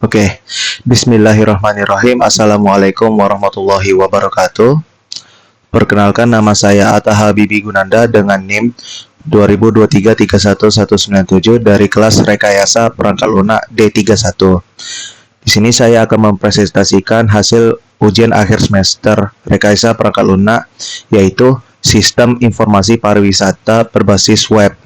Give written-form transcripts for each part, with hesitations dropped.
Oke, Bismillahirrahmanirrahim. Assalamualaikum warahmatullahi wabarakatuh. Perkenalkan, nama saya Atta Habibi Gunanda dengan NIM 2023319197 dari kelas Rekayasa Perangkat Lunak D31. Di sini saya akan mempresentasikan hasil ujian akhir semester Rekayasa Perangkat Lunak, yaitu Sistem Informasi Pariwisata berbasis web.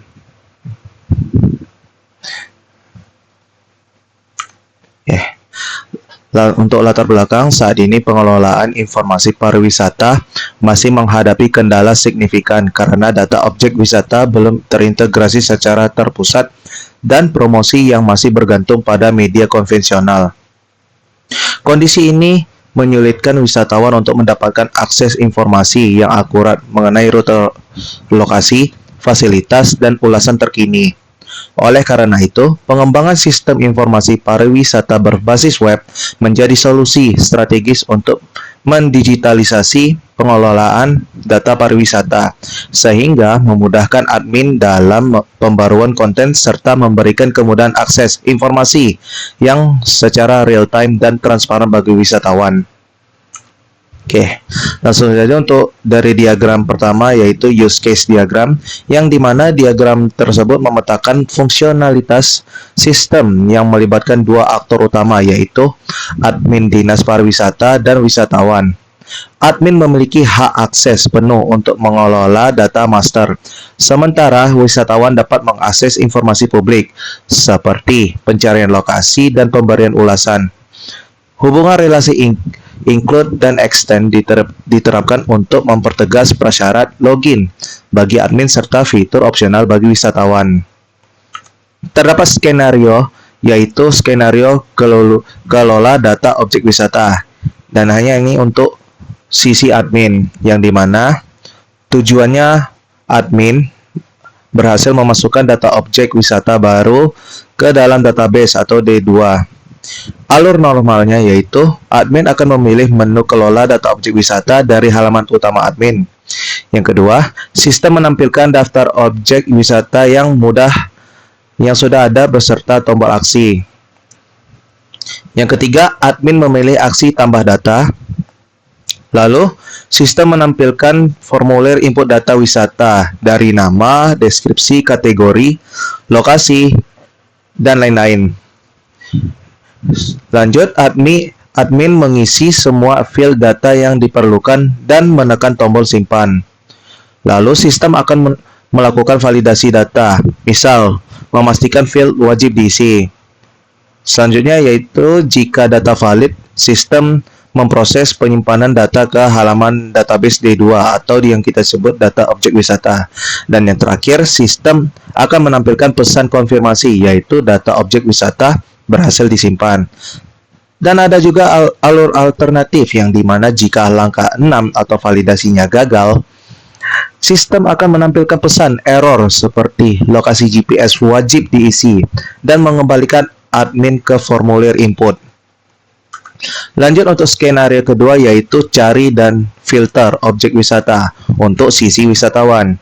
Untuk latar belakang, saat ini pengelolaan informasi pariwisata masih menghadapi kendala signifikan karena data objek wisata belum terintegrasi secara terpusat dan promosi yang masih bergantung pada media konvensional. Kondisi ini menyulitkan wisatawan untuk mendapatkan akses informasi yang akurat mengenai rute lokasi, fasilitas, dan ulasan terkini. Oleh karena itu, pengembangan sistem informasi pariwisata berbasis web menjadi solusi strategis untuk mendigitalisasi pengelolaan data pariwisata, sehingga memudahkan admin dalam pembaruan konten serta memberikan kemudahan akses informasi yang secara real-time dan transparan bagi wisatawan. Oke, langsung saja untuk dari diagram pertama, yaitu use case diagram, yang dimana diagram tersebut memetakan fungsionalitas sistem yang melibatkan dua aktor utama, yaitu admin dinas pariwisata dan wisatawan. Admin memiliki hak akses penuh untuk mengelola data master, sementara wisatawan dapat mengakses informasi publik seperti pencarian lokasi dan pemberian ulasan. Hubungan relasi include dan extend diterapkan untuk mempertegas prasyarat login bagi admin serta fitur opsional bagi wisatawan. Terdapat skenario, yaitu skenario kelola data objek wisata, dan hanya ini untuk sisi admin, yang dimana tujuannya admin berhasil memasukkan data objek wisata baru ke dalam database atau D2. Alur normalnya yaitu admin akan memilih menu kelola data objek wisata dari halaman utama admin. Yang kedua, sistem menampilkan daftar objek wisata yang sudah ada beserta tombol aksi. Yang ketiga, admin memilih aksi tambah data. Lalu, sistem menampilkan formulir input data wisata dari nama, deskripsi, kategori, lokasi, dan lain-lain. Lanjut, admin mengisi semua field data yang diperlukan dan menekan tombol simpan. Lalu sistem akan melakukan validasi data, misal memastikan field wajib diisi. Selanjutnya yaitu jika data valid, sistem memproses penyimpanan data ke halaman database D2 atau yang kita sebut data objek wisata. Dan yang terakhir, sistem akan menampilkan pesan konfirmasi, yaitu data objek wisata berhasil disimpan. Dan ada juga alur alternatif, yang dimana jika langkah 6 atau validasinya gagal, sistem akan menampilkan pesan error seperti lokasi GPS wajib diisi dan mengembalikan admin ke formulir input. Lanjut untuk skenario kedua, yaitu cari dan filter objek wisata untuk sisi wisatawan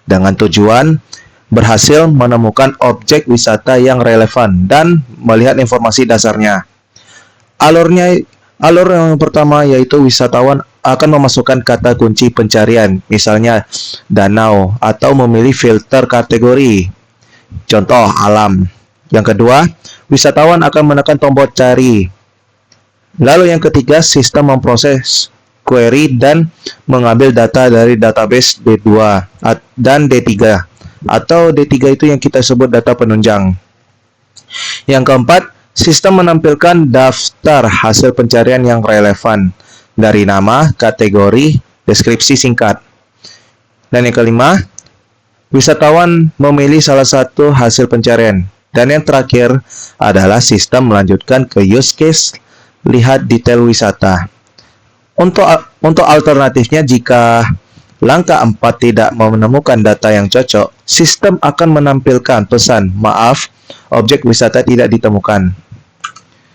dengan tujuan berhasil menemukan objek wisata yang relevan dan melihat informasi dasarnya. Alur yang pertama yaitu wisatawan akan memasukkan kata kunci pencarian, misalnya danau, atau memilih filter kategori, contoh alam. Yang kedua, wisatawan akan menekan tombol cari. Lalu yang ketiga, sistem memproses query dan mengambil data dari database D2 dan D3. Atau D3 itu yang kita sebut data penunjang. Yang keempat, sistem menampilkan daftar hasil pencarian yang relevan dari nama, kategori, deskripsi singkat. Dan yang kelima, wisatawan memilih salah satu hasil pencarian. Dan yang terakhir adalah sistem melanjutkan ke use case, lihat detail wisata. Untuk alternatifnya, jika langkah 4 tidak menemukan data yang cocok, sistem akan menampilkan pesan, maaf, objek wisata tidak ditemukan.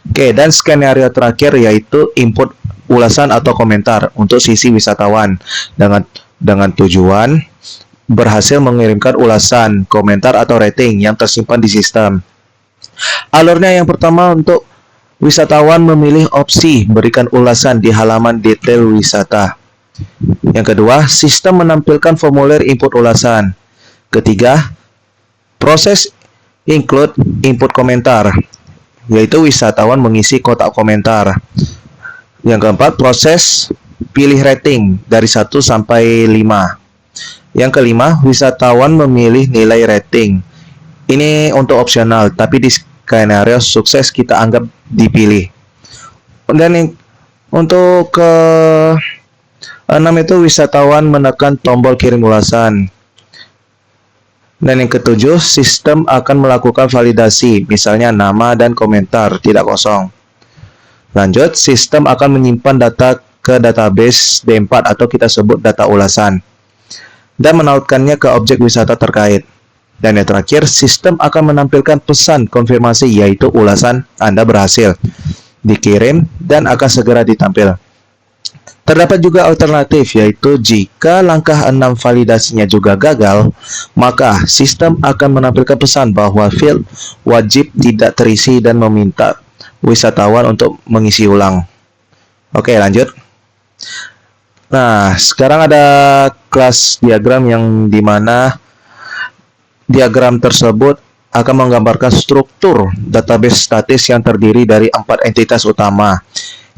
Oke, dan skenario terakhir yaitu input ulasan atau komentar untuk sisi wisatawan dengan tujuan berhasil mengirimkan ulasan, komentar, atau rating yang tersimpan di sistem. Alurnya yang pertama untuk wisatawan memilih opsi berikan ulasan di halaman detail wisata. Yang kedua, sistem menampilkan formulir input ulasan. Ketiga, proses include input komentar, yaitu wisatawan mengisi kotak komentar. Yang keempat, proses pilih rating dari 1 sampai 5. Yang kelima, wisatawan memilih nilai rating. Ini untuk opsional, tapi di skenario sukses kita anggap dipilih. Dan untuk ke 6 itu wisatawan menekan tombol kirim ulasan. Dan yang ketujuh, sistem akan melakukan validasi, misalnya nama dan komentar tidak kosong. Lanjut, sistem akan menyimpan data ke database D4 atau kita sebut data ulasan dan menautkannya ke objek wisata terkait. Dan yang terakhir, sistem akan menampilkan pesan konfirmasi yaitu ulasan Anda berhasil dikirim dan akan segera ditampil. Terdapat juga alternatif yaitu jika langkah 6 validasinya juga gagal, maka sistem akan menampilkan pesan bahwa field wajib tidak terisi dan meminta wisatawan untuk mengisi ulang. Oke, lanjut. Nah, sekarang ada kelas diagram yang dimana diagram tersebut akan menggambarkan struktur database statis yang terdiri dari 4 entitas utama,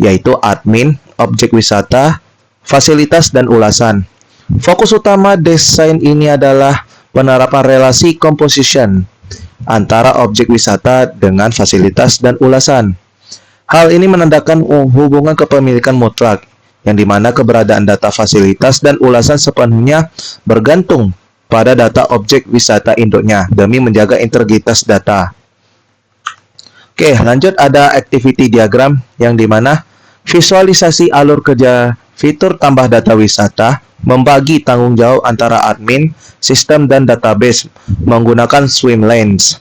yaitu admin, objek wisata, fasilitas, dan ulasan. Fokus utama desain ini adalah penerapan relasi composition antara objek wisata dengan fasilitas dan ulasan. Hal ini menandakan hubungan kepemilikan mutlak, yang dimana keberadaan data fasilitas dan ulasan sepenuhnya bergantung pada data objek wisata induknya demi menjaga integritas data. Oke, lanjut ada activity diagram yang dimana visualisasi alur kerja fitur tambah data wisata membagi tanggung jawab antara admin, sistem, dan database menggunakan swim lanes.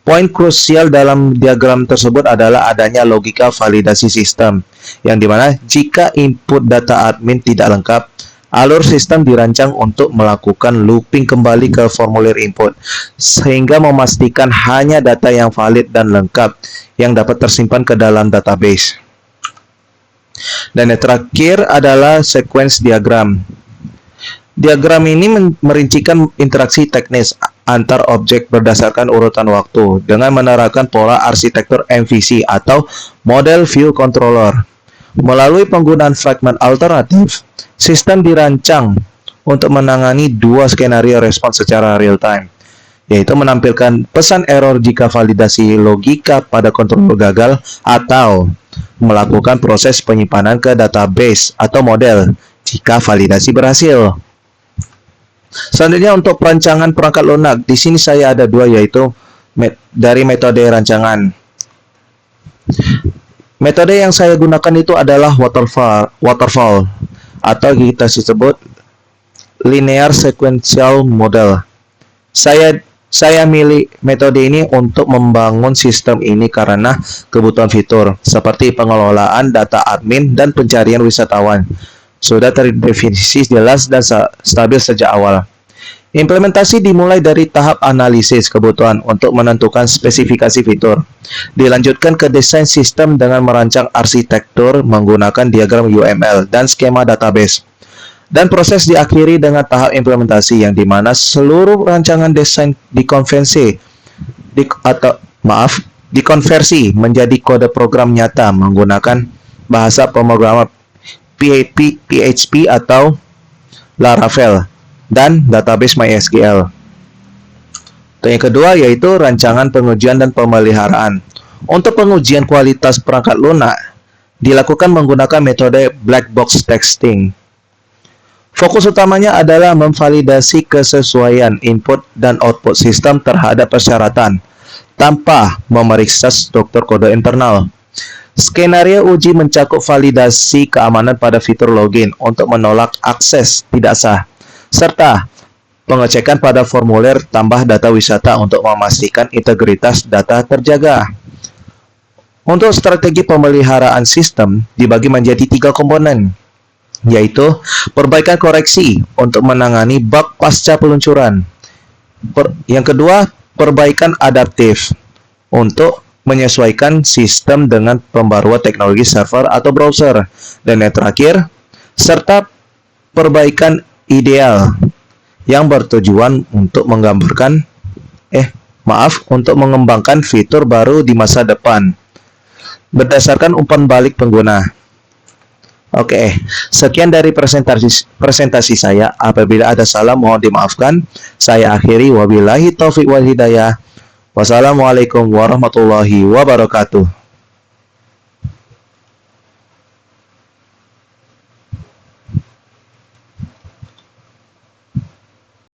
Poin krusial dalam diagram tersebut adalah adanya logika validasi sistem, yang dimana jika input data admin tidak lengkap, alur sistem dirancang untuk melakukan looping kembali ke formulir input, sehingga memastikan hanya data yang valid dan lengkap yang dapat tersimpan ke dalam database. Dan yang terakhir adalah sequence diagram. Diagram ini merincikan interaksi teknis antar objek berdasarkan urutan waktu dengan menerapkan pola arsitektur MVC atau Model View Controller. Melalui penggunaan fragment alternatif, sistem dirancang untuk menangani 2 skenario respons secara real time, yaitu menampilkan pesan error jika validasi logika pada controller gagal atau melakukan proses penyimpanan ke database atau model jika validasi berhasil. Selanjutnya untuk perancangan perangkat lunak, di sini saya ada 2 yaitu dari metode rancangan. Metode yang saya gunakan itu adalah waterfall atau kita sebut linear sequential model. Saya milih metode ini untuk membangun sistem ini karena kebutuhan fitur seperti pengelolaan data admin dan pencarian wisatawan sudah terdefinisi jelas dan stabil sejak awal. Implementasi dimulai dari tahap analisis kebutuhan untuk menentukan spesifikasi fitur. Dilanjutkan ke desain sistem dengan merancang arsitektur menggunakan diagram UML dan skema database. Dan proses diakhiri dengan tahap implementasi yang dimana seluruh rancangan desain dikonversi menjadi kode program nyata menggunakan bahasa pemrograman PHP atau Laravel dan database MySQL. Yang kedua yaitu rancangan pengujian dan pemeliharaan. Untuk pengujian kualitas perangkat lunak dilakukan menggunakan metode black box testing. Fokus utamanya adalah memvalidasi kesesuaian input dan output sistem terhadap persyaratan tanpa memeriksa struktur kode internal. Skenario uji mencakup validasi keamanan pada fitur login untuk menolak akses tidak sah, serta pengecekan pada formulir tambah data wisata untuk memastikan integritas data terjaga. Untuk strategi pemeliharaan sistem dibagi menjadi 3 komponen, yaitu perbaikan koreksi untuk menangani bug pasca peluncuran. Yang kedua, perbaikan adaptif untuk menyesuaikan sistem dengan pembaruan teknologi server atau browser. Dan yang terakhir, serta perbaikan ideal yang bertujuan untuk untuk mengembangkan fitur baru di masa depan berdasarkan umpan balik pengguna. Oke, sekian dari presentasi saya. Apabila ada salah mohon dimaafkan. Saya akhiri, wabillahi taufik wal hidayah. Wassalamualaikum warahmatullahi wabarakatuh.